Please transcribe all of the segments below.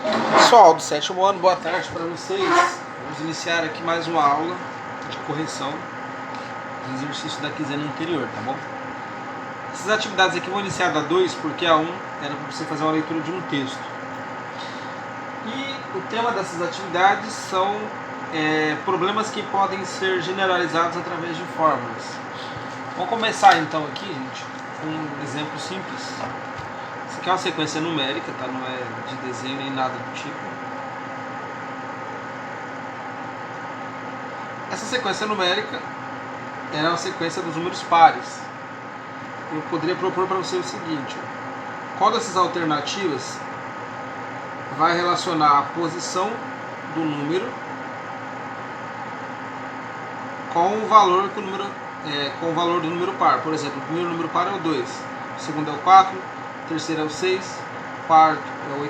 Pessoal do sétimo ano, boa tarde para vocês. Vamos iniciar aqui mais uma aula de correção dos exercícios da quinzena anterior, tá bom? Essas atividades aqui vão iniciar da 2, porque a 1 era para você fazer uma leitura de um texto. E o tema dessas atividades são problemas que podem ser generalizados através de fórmulas. Vamos começar então aqui, gente, com um exemplo simples. Isso aqui é uma sequência numérica, tá? Não é de desenho nem nada do tipo. Essa sequência numérica é uma sequência dos números pares. Eu poderia propor para você o seguinte: qual dessas alternativas vai relacionar a posição do número com o valor que o número com o valor do número par. Por exemplo, o primeiro número par é o 2, o segundo é o 4, o terceiro é o 6, o quarto é o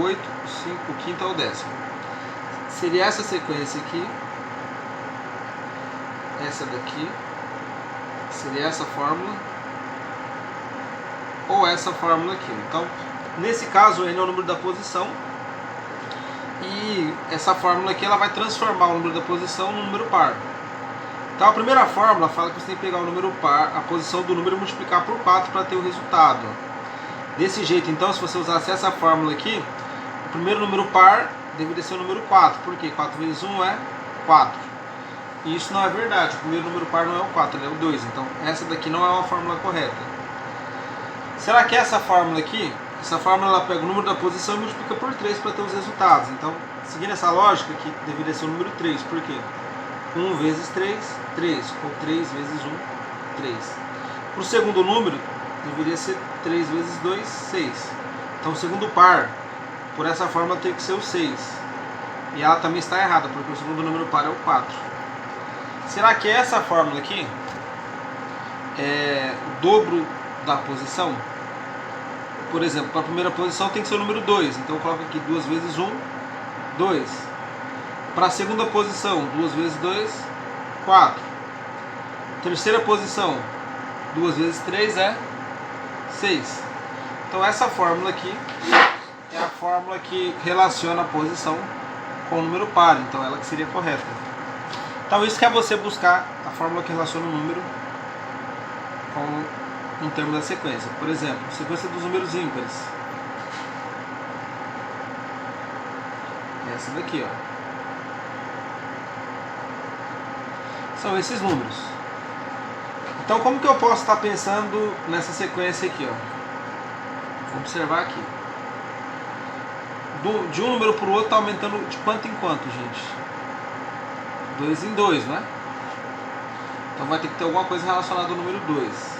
8, o 5, o quinto é o 10º. Seria essa sequência aqui, essa daqui, seria essa fórmula, ou essa fórmula aqui. Então, nesse caso, N é o número da posição, e essa fórmula aqui ela vai transformar o número da posição no número par. Então, a primeira fórmula fala que você tem que pegar o número par, a posição do número, e multiplicar por 4 para ter o resultado. Desse jeito, então, se você usasse essa fórmula aqui, o primeiro número par deveria ser o número 4. Por quê? 4 vezes 1 é 4. E isso não é verdade. O primeiro número par não é o 4, ele é o 2. Então, essa daqui não é uma fórmula correta. Será que essa fórmula aqui, essa fórmula ela pega o número da posição e multiplica por 3 para ter os resultados. Então, seguindo essa lógica, aqui deveria ser o número 3. Por quê? 1 vezes 3, 3. Ou 3 vezes 1, 3. Para o segundo número, deveria ser 3 vezes 2, 6. Então, o segundo par, por essa fórmula, tem que ser o 6. E ela também está errada, porque o segundo número par é o 4. Será que essa fórmula aqui é o dobro da posição? Por exemplo, para a primeira posição tem que ser o número 2. Então, eu coloco aqui 2 vezes 1, 2. Para a segunda posição, 2 vezes 2, 4. Terceira posição, 2 vezes 3 é 6. Então essa fórmula aqui é a fórmula que relaciona a posição com o número par. Então ela que seria correta. Então isso que é você buscar a fórmula que relaciona o número com um termo da sequência. Por exemplo, sequência dos números ímpares. Essa daqui, ó. São esses números. Então, como que eu posso estar pensando nessa sequência aqui, ó? Vou observar aqui. De um número para o outro está aumentando de quanto em quanto, gente? 2 em 2, não é? Então vai ter que ter alguma coisa relacionada ao número 2.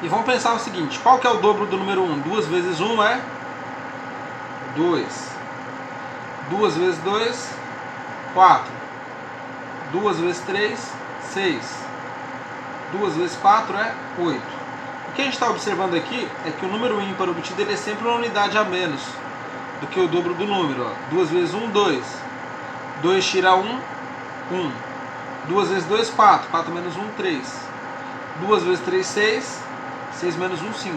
E vamos pensar o seguinte: qual que é o dobro do número 1? 2 vezes 1 é 2. 2 vezes 2, 4. 2 vezes 3, 6. 2 vezes 4 é 8. O que a gente está observando aqui é que o número ímpar obtido ele é sempre uma unidade a menos do que o dobro do número. 2 vezes 1, 2. 2 tira 1, 1. 2 vezes 2, 4. 4 menos 1, 3. 2 vezes 3, 6. 6 menos 1, 5.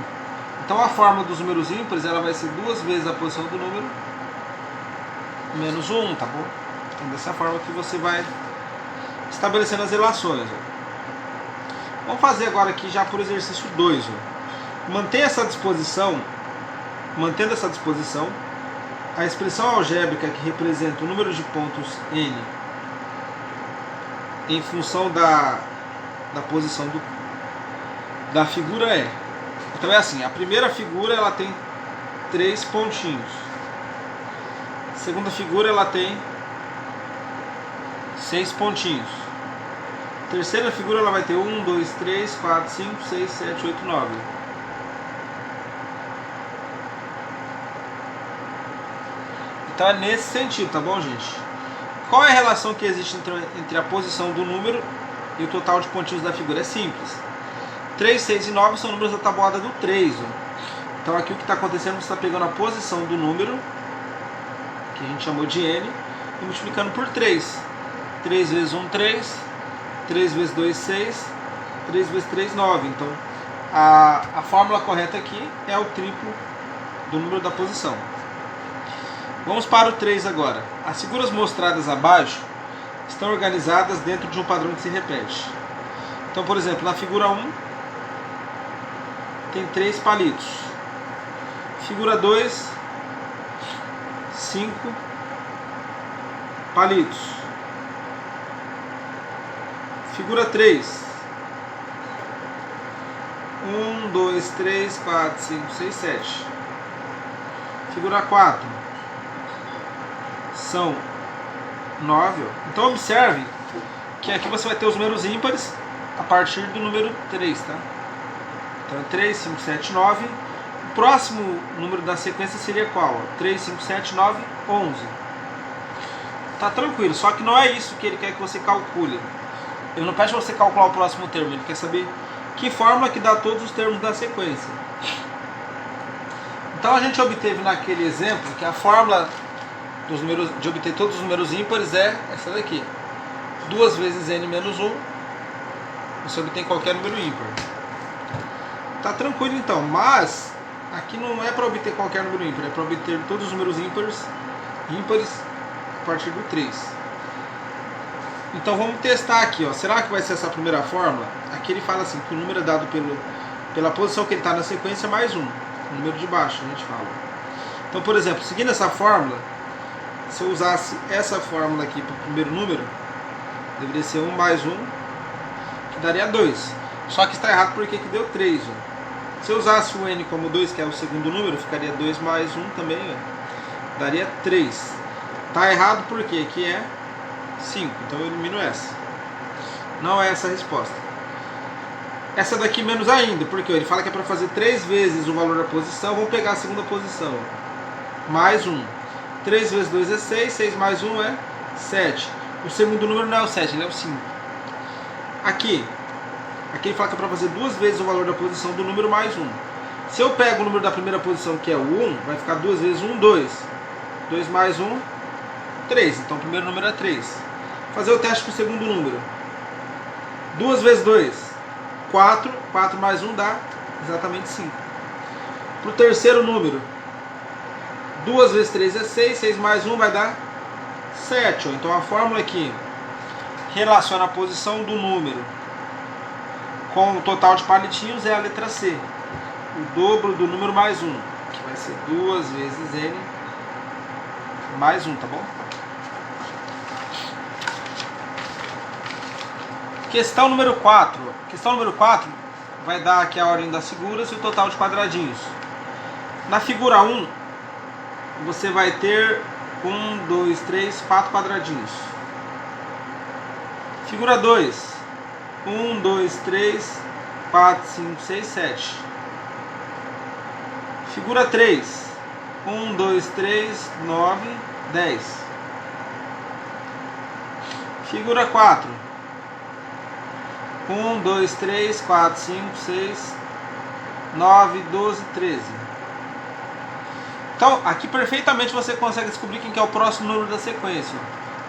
Então a fórmula dos números ímpares ela vai ser 2 vezes a posição do número menos 1, tá bom? Então dessa forma que você vai estabelecendo as relações. Ó. Vamos fazer agora aqui já por exercício 2. Mantendo essa disposição, a expressão algébrica que representa o número de pontos n em função da posição da figura é. Então é assim, a primeira figura ela tem 3 pontinhos. A segunda figura ela tem 6 pontinhos. A terceira figura ela vai ter 1, 2, 3, 4, 5, 6, 7, 8, 9. Então é nesse sentido, tá bom, gente? Qual é a relação que existe entre a posição do número e o total de pontinhos da figura? É simples. 3, 6 e 9 são números da tabuada do 3. Ó. Então aqui o que está acontecendo, você está pegando a posição do número, que a gente chamou de n, e multiplicando por 3. 3 vezes 1, 3. 3 vezes 2, 6. 3 vezes 3, 9. Então a fórmula correta aqui é o triplo do número da posição. Vamos para o 3 agora. As figuras mostradas abaixo estão organizadas dentro de um padrão que se repete. Então, por exemplo, na figura 1 tem 3 palitos. Figura 2, 5 palitos. Figura 3, 1, 2, 3, 4, 5, 6, 7. Figura 4 são 9. Então observe que aqui você vai ter os números ímpares a partir do número 3, tá? Então 3, 5, 7, 9. O próximo número da sequência seria qual? 3, 5, 7, 9, 11. Tá tranquilo, só que não é isso que ele quer que você calcule. Ele não pede para você calcular o próximo termo, ele quer saber que fórmula que dá todos os termos da sequência. Então a gente obteve naquele exemplo que a fórmula dos números, de obter todos os números ímpares é essa daqui. 2 vezes n menos 1, você obtém qualquer número ímpar. Tá tranquilo então, mas aqui não é para obter qualquer número ímpar, é para obter todos os números ímpares a partir do 3. Então vamos testar aqui, ó. Será que vai ser essa primeira fórmula? Aqui ele fala assim, que o número é dado pela posição que ele está na sequência mais 1. O número de baixo, a gente fala. Então, por exemplo, seguindo essa fórmula, se eu usasse essa fórmula aqui para o primeiro número, deveria ser 1 mais 1, que daria 2. Só que está errado porque aqui deu 3. Ó. Se eu usasse o n como 2, que é o segundo número, ficaria 2 mais 1 também, ó, daria 3. Está errado porque aqui é 5, então eu elimino essa. Não é essa a resposta. Essa daqui menos ainda, porque ele fala que é para fazer 3 vezes o valor da posição. Vamos pegar a segunda posição. Mais 1. 3 vezes 2 é 6, 6 mais 1 é 7. O segundo número não é o 7, ele é o 5. Aqui ele fala que é para fazer 2 vezes o valor da posição do número mais 1. Se eu pego o número da primeira posição, que é o 1, vai ficar 2 vezes 1, 2. 2 mais 1, 3. Então o primeiro número é 3. Fazer o teste para o segundo número. 2 vezes 2, 4. 4 mais 1 dá exatamente 5. Para o terceiro número, 2 vezes 3 é 6. 6 mais 1 vai dar 7. Ó. Então a fórmula aqui relaciona a posição do número com o total de palitinhos é a letra C. O dobro do número mais 1, que vai ser 2 vezes n mais 1, tá bom? Questão número 4. Questão número 4 vai dar aqui a ordem das figuras e o total de quadradinhos. Na figura 1, você vai ter 1, 2, 3, 4 quadradinhos. Figura 2, 1, 2, 3, 4, 5, 6, 7. Figura 3, 1, 2, 3, 9, 10. Figura 4, 1, 2, 3, 4, 5, 6, 9, 12, 13. Então, aqui perfeitamente você consegue descobrir quem que é o próximo número da sequência.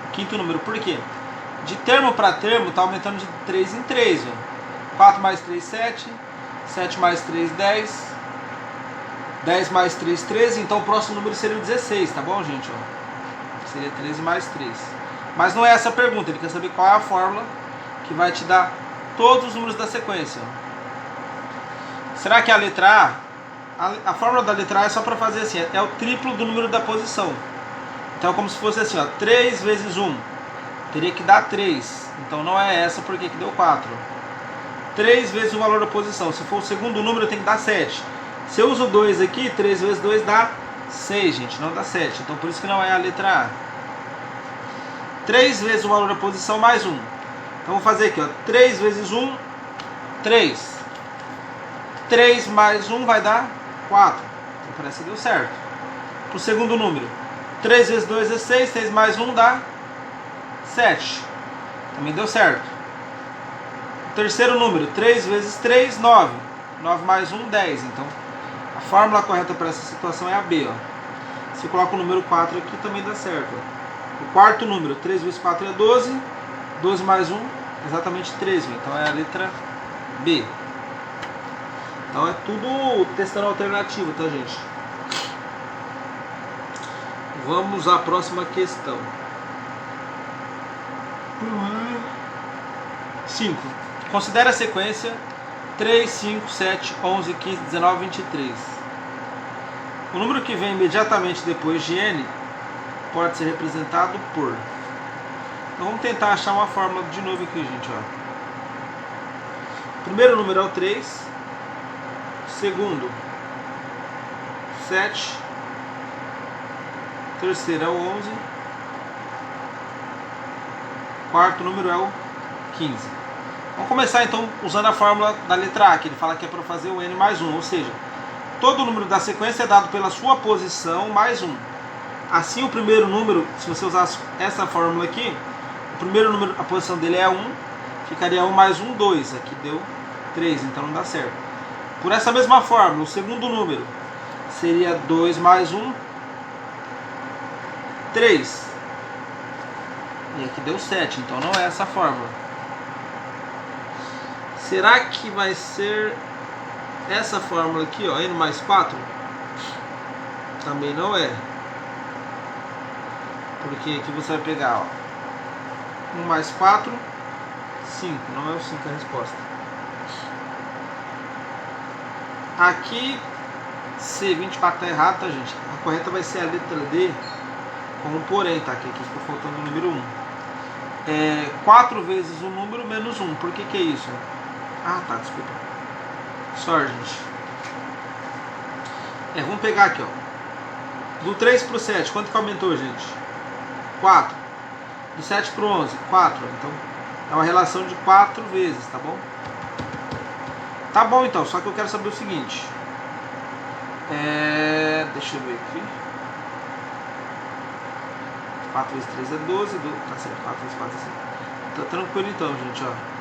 O quinto número. Por quê? De termo para termo está aumentando de 3 em 3. Ó. 4 mais 3, 7. 7 mais 3, 10. 10 mais 3, 13. Então o próximo número seria o 16, tá bom, gente? Ó. Seria 13 mais 3. Mas não é essa a pergunta. Ele quer saber qual é a fórmula que vai te dar todos os números da sequência. Será que a letra A fórmula da letra A é só para fazer assim, é o triplo do número da posição. Então é como se fosse assim, ó, 3 vezes 1 teria que dar 3. Então não é essa porque que deu 4. 3 vezes o valor da posição. Se for o segundo número tem que dar 7. Se eu uso 2 aqui, 3 vezes 2 dá 6, gente, não dá 7. Então por isso que não é a letra A. 3 vezes o valor da posição mais 1. Então vou fazer aqui, ó, 3 vezes 1, 3. 3 mais 1 vai dar 4. Então parece que deu certo. Para o segundo número, 3 vezes 2 é 6. 6 mais 1 dá 7. Também deu certo. O terceiro número, 3 vezes 3, 9. 9 mais 1, 10. Então a fórmula correta para essa situação é a B. Ó. Se eu coloco o número 4 aqui, também dá certo. Ó. O quarto número, 3 vezes 4 é 12. 12 mais 1, exatamente 13. Então é a letra B. Então é tudo testando a alternativa, tá, gente? Vamos à próxima questão. 5. Considere a sequência 3, 5, 7, 11, 15, 19, 23. O número que vem imediatamente depois de n pode ser representado por... Então vamos tentar achar uma fórmula de novo aqui, gente. Ó. O primeiro número é o 3. Segundo, 7. Terceiro é o 11. Quarto número é o 15. Vamos começar então usando a fórmula da letra A, que ele fala que é para fazer o n mais 1, ou seja, todo número da sequência é dado pela sua posição mais 1. Assim, o primeiro número, se você usar essa fórmula aqui, o primeiro número, a posição dele é 1, ficaria 1 mais 1, 2. Aqui deu 3, então não dá certo. Por essa mesma fórmula, o segundo número seria 2 mais 1, 3. E aqui deu 7, então não é essa fórmula. Será que vai ser essa fórmula aqui, ó, n mais 4? Também não é. Porque aqui você vai pegar, ó, 1 mais 4, 5. Não é o 5 a resposta. Aqui, C24 tá errado, tá, gente? A correta vai ser a letra D com um porém, tá? Aqui ficou faltando o número 1. 4 vezes o número menos 1. Por que é isso? Ah, tá, desculpa. Sorry, gente. Vamos pegar aqui, ó. Do 3 pro 7, quanto que aumentou, gente? 4. Do 7 pro 11, 4. Então, é uma relação de 4 vezes, tá bom? Tá bom, então. Só que eu quero saber o seguinte. Deixa eu ver aqui. 4 vezes 3 é 12. Tá certo, 4 vezes 4 é 5. Tá tranquilo então, gente, ó.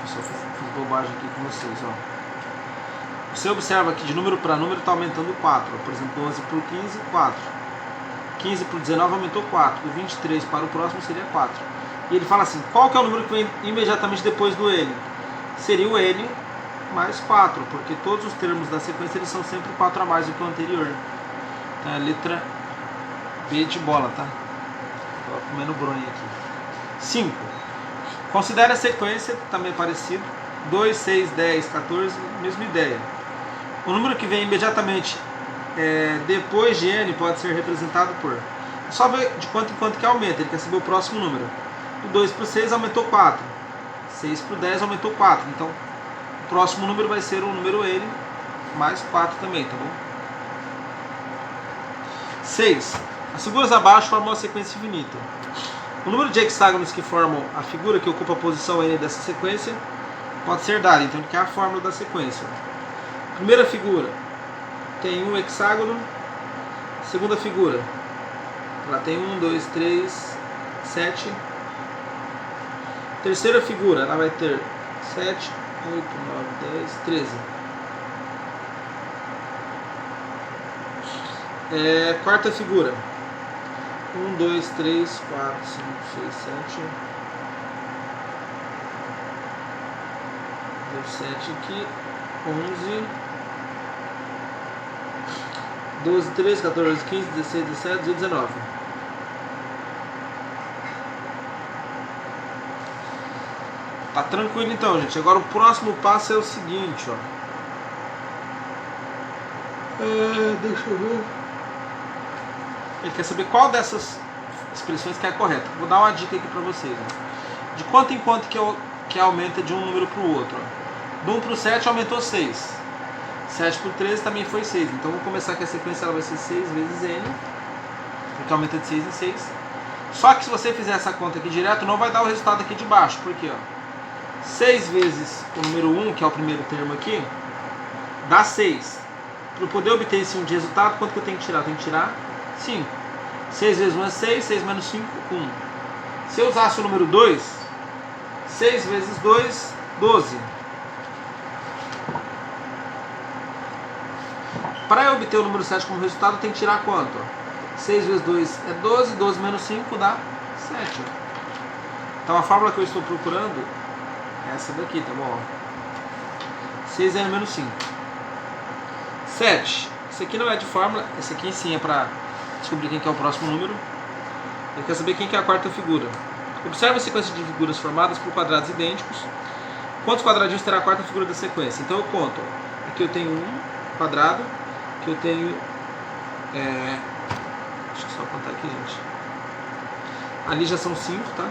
Só fiz bobagem aqui com vocês, ó. Você observa que de número para número está aumentando 4. Por exemplo, 11 por 15, 4. 15 por 19 aumentou 4. Do 23 para o próximo seria 4. E ele fala assim, qual que é o número que vem imediatamente depois do n? Seria o n mais 4, porque todos os termos da sequência eles são sempre 4 a mais do que o anterior. Então é a letra B de bola, tá? Estou comendo bronha aqui. 5. Considere a sequência, também parecido. 2, 6, 10, 14, mesma ideia. O número que vem imediatamente depois de n pode ser representado por... É só ver de quanto em quanto que aumenta, ele quer saber o próximo número. Do 2 para o 6 aumentou 4. 6 para o 10 aumentou 4. Então, o próximo número vai ser o número n mais 4 também, tá bom? 6. As figuras abaixo formam uma sequência infinita. O número de hexágonos que formam a figura que ocupa a posição n dessa sequência pode ser dado, então que é a fórmula da sequência. Primeira figura tem um hexágono. Segunda figura, ela tem 1, 2, 3, 7. Terceira figura, ela vai ter 7, 8, 9, 10, 13. Quarta figura, 1, 2, 3, 4, 5, 6, 7. Deu 7 aqui. 11, 12, 13, 14, 15, 16, 17, 19. Tá tranquilo então, gente. Agora o próximo passo é o seguinte, ó. Deixa eu ver. Ele quer saber qual dessas expressões que é correta. Vou dar uma dica aqui pra vocês, ó. De quanto em quanto que aumenta de um número pro outro, ó. Do 1 para o 7 aumentou 6. 7 para o 13 também foi 6. Então vamos começar que a sequência ela vai ser 6 vezes n. Porque aumenta de 6 em 6. Só que se você fizer essa conta aqui direto, não vai dar o resultado aqui de baixo. Por quê? 6 vezes o número 1, que é o primeiro termo aqui, dá 6. Para eu poder obter esse 1 de resultado, quanto que eu tenho que tirar? Eu tenho que tirar 5. 6 vezes 1 é 6. 6 menos 5, 1. Se eu usasse o número 2, 6 vezes 2, 12. para eu obter o número 7 como resultado, eu tenho que tirar quanto? 6 vezes 2 é 12, 12 menos 5 dá 7. Então a fórmula que eu estou procurando é essa daqui, tá bom? 6n menos 5. 7. Isso aqui não é de fórmula, esse aqui sim é para descobrir quem que é o próximo número. Ele quer saber quem que é a quarta figura. Observe a sequência de figuras formadas por quadrados idênticos. Quantos quadradinhos terá a quarta figura da sequência? Então eu conto. Aqui eu tenho um quadrado. Aqui eu tenho... deixa eu só contar aqui, gente. Ali já são 5, tá?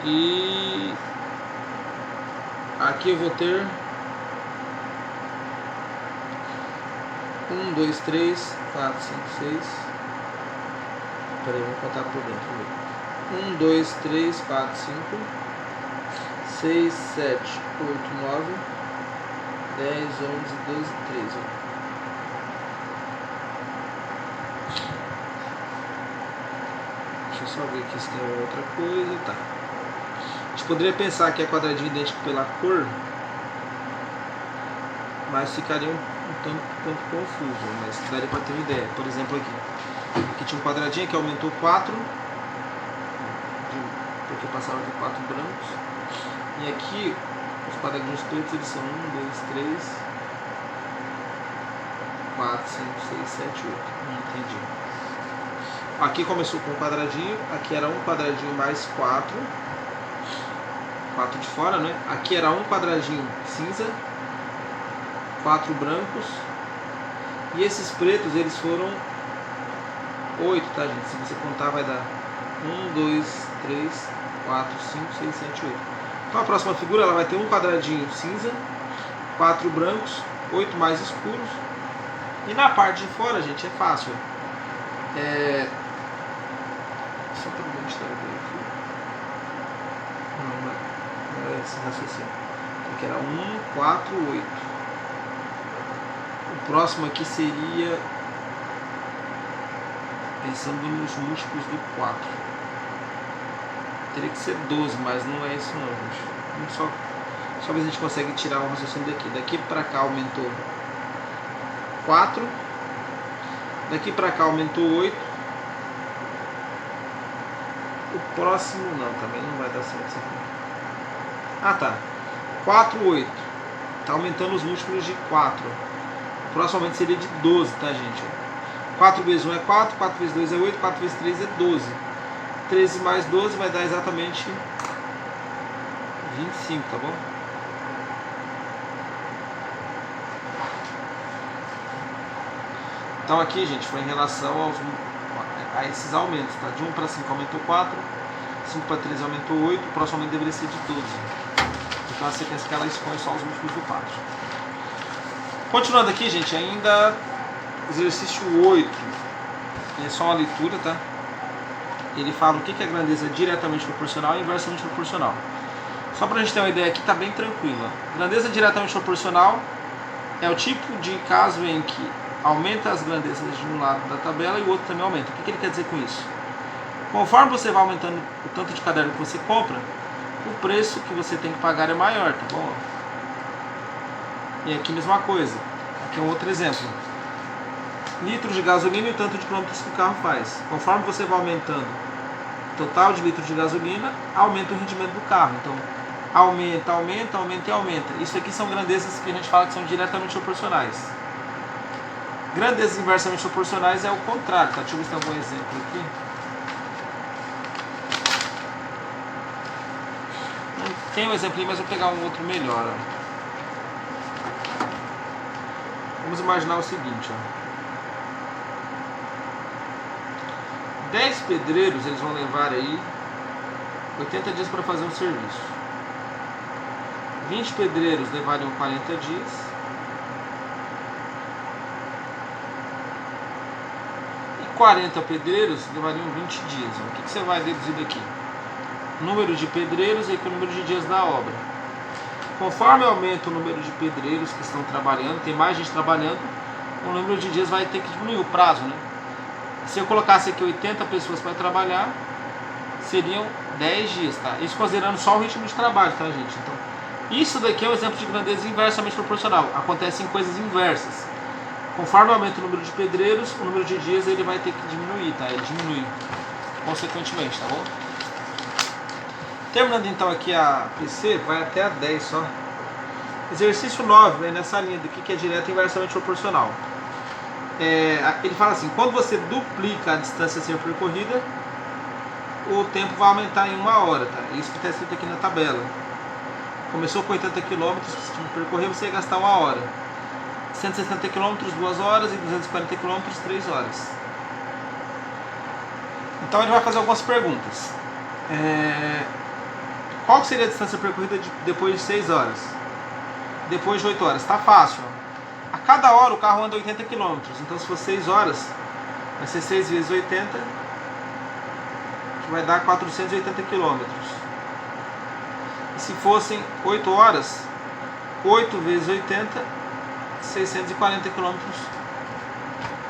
E... aqui eu vou ter... 1, 2, 3, 4, 5, 6. Peraí, vou contar por dentro. 1, 2, 3, 4, 5, 6, 7, 8, 9, 10, 11, 12, 13. Deixa eu só ver aqui se tem outra coisa. Tá. A gente poderia pensar que é quadradinho idêntico pela cor, mas ficaria um tanto confuso, mas daria para ter uma ideia. Por exemplo, aqui tinha um quadradinho que aumentou 4, porque passava de 4 brancos, e aqui os quadradinhos pretos eles são 1, 2, 3, 4, 5, 6, 7, 8. Entendi. Aqui começou com um quadradinho, aqui era um quadradinho mais 4 de fora, né? Aqui era um quadradinho cinza, 4 brancos, e esses pretos eles foram 8, tá, gente? Se você contar vai dar 1, 2, 3, 4, 5, 6, 7, 8. Então a próxima figura ela vai ter um quadradinho cinza, 4 brancos, 8 mais escuros, e na parte de fora, gente, é fácil. Só para mostrar aqui. Não é esse raciocínio. Aqui era 1, 4, 8. O próximo aqui seria, pensando nos múltiplos do 4, teria que ser 12, mas não é isso não, gente. Só ver se a gente consegue tirar o raciocínio daqui. Daqui para cá aumentou 4, daqui para cá aumentou 8. O próximo não, também não vai dar certo isso aqui. Ah tá, 4, 8. Está aumentando os múltiplos de 4. O próximo aumento seria de 12, tá, gente? 4 vezes 1 é 4, 4 vezes 2 é 8, 4 vezes 3 é 12. 13 mais 12 vai dar exatamente 25, tá bom? Então aqui, gente, foi em relação a esses aumentos, tá? De 1 para 5 aumentou 4, 5 para 13 aumentou 8, o próximo aumento deveria ser de 12. Então a sequência que ela expõe só os múltiplos do 4. Continuando aqui, gente, ainda exercício 8, é só uma leitura, tá? Ele fala o que é grandeza diretamente proporcional e inversamente proporcional. Só para a gente ter uma ideia aqui, tá bem tranquila. Grandeza diretamente proporcional é o tipo de caso em que aumenta as grandezas de um lado da tabela e o outro também aumenta. O que ele quer dizer com isso? Conforme você vai aumentando o tanto de caderno que você compra, o preço que você tem que pagar é maior, tá bom? E aqui mesma coisa. Aqui é um outro exemplo. Litros de gasolina e o tanto de quilômetros que o carro faz. Conforme você vai aumentando o total de litros de gasolina, aumenta o rendimento do carro. Então, aumenta, aumenta, aumenta e aumenta. Isso aqui são grandezas que a gente fala que são diretamente proporcionais. Grandezas inversamente proporcionais é o contrário, tá? Deixa eu ver se tem algum exemplo aqui. Tem um exemplo, mas eu vou pegar um outro melhor. Ó. Vamos imaginar o seguinte, ó. 10 pedreiros, eles vão levar aí 80 dias para fazer um serviço. 20 pedreiros levariam 40 dias. E 40 pedreiros levariam 20 dias. Ó. O que você vai deduzir daqui? Número de pedreiros e o número de dias da obra. Conforme aumenta o número de pedreiros que estão trabalhando, tem mais gente trabalhando, o número de dias vai ter que diminuir o prazo, né? Se eu colocasse aqui 80 pessoas para trabalhar, seriam 10 dias, tá? Isso considerando só o ritmo de trabalho, tá, gente? Então, Isso daqui é um exemplo de grandeza inversamente proporcional. Acontece em coisas inversas. Conforme aumenta o número de pedreiros, o número de dias ele vai ter que diminuir, tá? Ele diminui consequentemente, tá bom? Terminando então aqui a PC, vai até a 10 só. Exercício 9, vem nessa linha daqui que é direto e inversamente proporcional. Ele fala assim, quando você duplica a distância a ser percorrida, o tempo vai aumentar em 1 hora, tá? Isso que está escrito aqui na tabela. Começou com 80 km, se você percorrer, você ia gastar 1 hora. 160 km, 2 horas, e 240 km, 3 horas. Então ele vai fazer algumas perguntas. Qual seria a distância percorrida depois de 6 horas? Depois de 8 horas? Está fácil. A cada hora o carro anda 80 km. Então se for 6 horas, vai ser 6 vezes 80, que vai dar 480 km. E se fossem 8 horas, 8 vezes 80, 640 km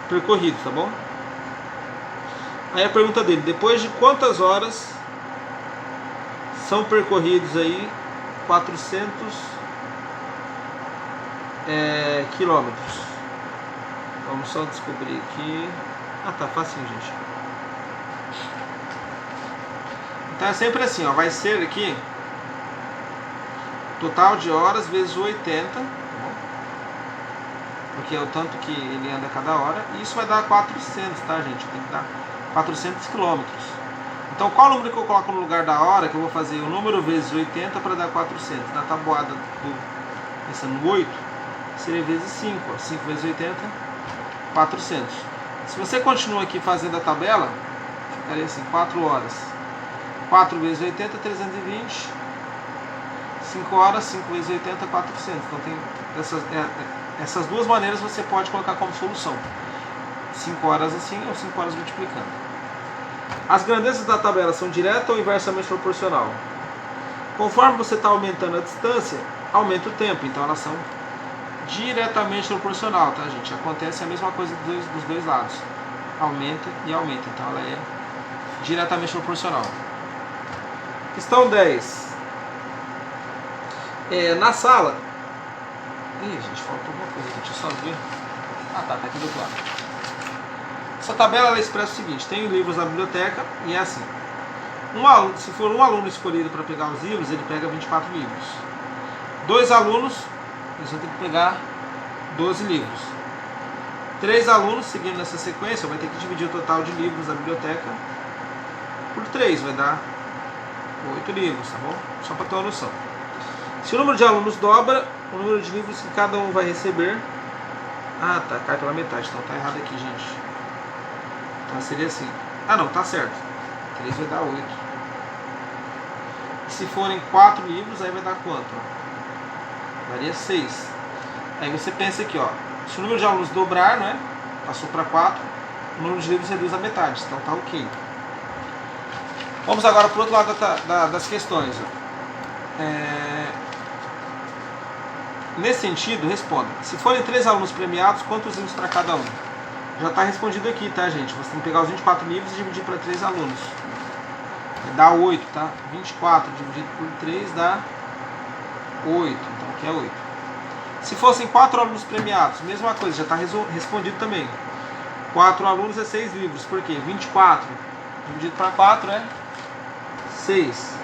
percorridos, tá bom? Aí a pergunta dele, depois de quantas horas são percorridos aí 400 quilômetros? Vamos só descobrir aqui. Tá facinho, gente. Então é sempre assim, ó, vai ser aqui total de horas vezes 80, tá bom? Porque é o tanto que ele anda a cada hora, e isso vai dar 400, tá, gente? Tem que dar 400 quilômetros. Então qual número que eu coloco no lugar da hora, que eu vou fazer o número vezes 80 para dar 400? Na tabuada pensando no 8, seria vezes 5, ó. 5 vezes 80, 400. Se você continua aqui fazendo a tabela, ficaria assim, 4 horas. 4 vezes 80, 320. 5 horas, 5 vezes 80, 400. Então tem essas duas maneiras você pode colocar como solução. 5 horas assim ou 5 horas multiplicando. As grandezas da tabela são direta ou inversamente proporcional? Conforme você está aumentando a distância, aumenta o tempo. Então elas são diretamente proporcional, tá, gente? Acontece a mesma coisa dos dois lados. Aumenta e aumenta. Então ela é diretamente proporcional. Questão 10. Na sala... gente, faltou alguma coisa. Deixa eu só ver. Tá aqui do outro lado. Essa tabela ela expressa o seguinte: tem livros na biblioteca e é assim. Se for um aluno escolhido para pegar os livros, ele pega 24 livros. 2 alunos, eles vão ter que pegar 12 livros. 3 alunos, seguindo nessa sequência, vai ter que dividir o total de livros da biblioteca por 3, vai dar 8 livros, tá bom? Só para ter uma noção. Se o número de alunos dobra, o número de livros que cada um vai receber... cai pela metade, então tá errado aqui, gente. Então seria assim. Não, tá certo. 3 vai dar 8. Se forem 4 livros, aí vai dar quanto? Daria 6. Aí você pensa aqui, ó. Se o número de alunos dobrar, né? Passou para 4, o número de livros reduz a metade. Então tá ok. Vamos agora para o outro lado das questões. Nesse sentido, responda. Se forem 3 alunos premiados, quantos livros para cada um? Já está respondido aqui, tá, gente? Você tem que pegar os 24 livros e dividir para 3 alunos. Dá 8, tá? 24 dividido por 3 dá 8. Então aqui é 8. Se fossem 4 alunos premiados, mesma coisa, já está respondido também. 4 alunos é 6 livros. Por quê? 24 dividido para 4 é 6.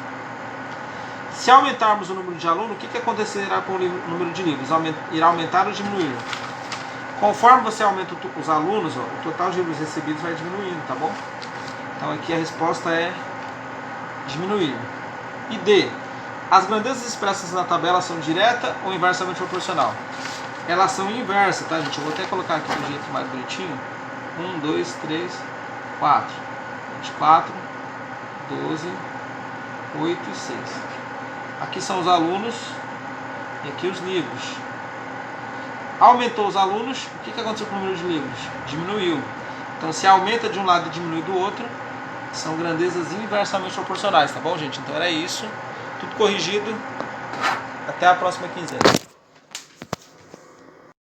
Se aumentarmos o número de alunos, o que acontecerá com o número de livros? Irá aumentar ou diminuir? Conforme você aumenta os alunos, ó, o total de livros recebidos vai diminuindo, tá bom? Então aqui a resposta é diminuir. E D. As grandezas expressas na tabela são direta ou inversamente proporcional? Elas são inversas, tá, gente? Eu vou até colocar aqui do jeito mais bonitinho. 1, 2, 3, 4. 24, 12, 8 e 6. Aqui são os alunos e aqui os livros. Aumentou os alunos, o que aconteceu com o número de livros? Diminuiu. Então se aumenta de um lado e diminui do outro, são grandezas inversamente proporcionais, tá bom, gente? Então era isso. Tudo corrigido. Até a próxima quinzena.